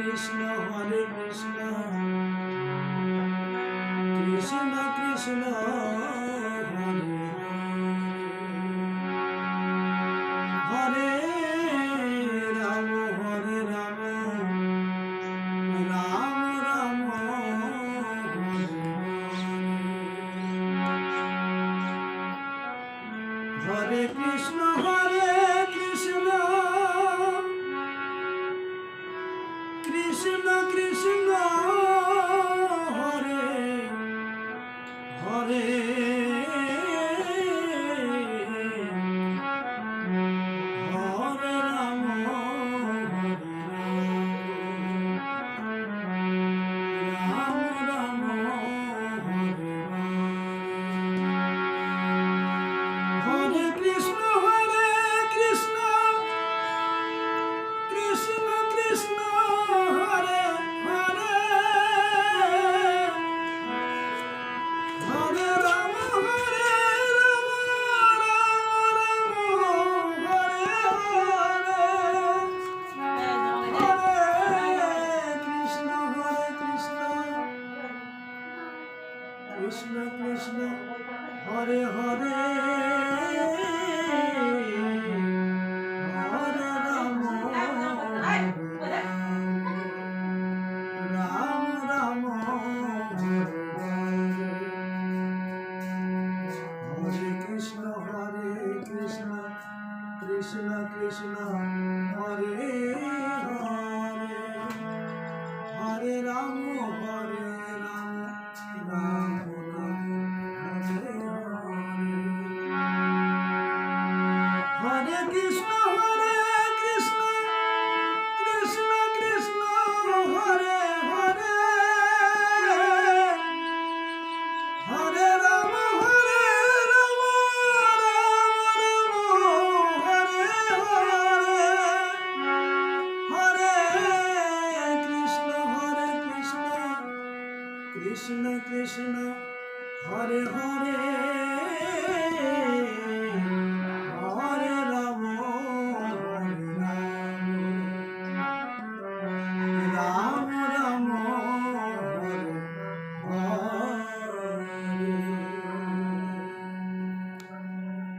Krishna Hare Krishna Krishna Krishna Hare Ram Hare Ram Ram Ram Hare Krishna Krishna Krishna Hare Hare Hare Ram Ram Ram Hare Krishna Krishna Krishna Hare Hare Hare Ram Krishna Krishna Hare Hare Hare Ram Ram Ram Hare Krishna Krishna Krishna Hare Hare Hare Ram Ram Hare Krishna Krishna Krishna Hare Hare Hare Ram Ram Hare Hare Hare Krishna Krishna Krishna Hare Hare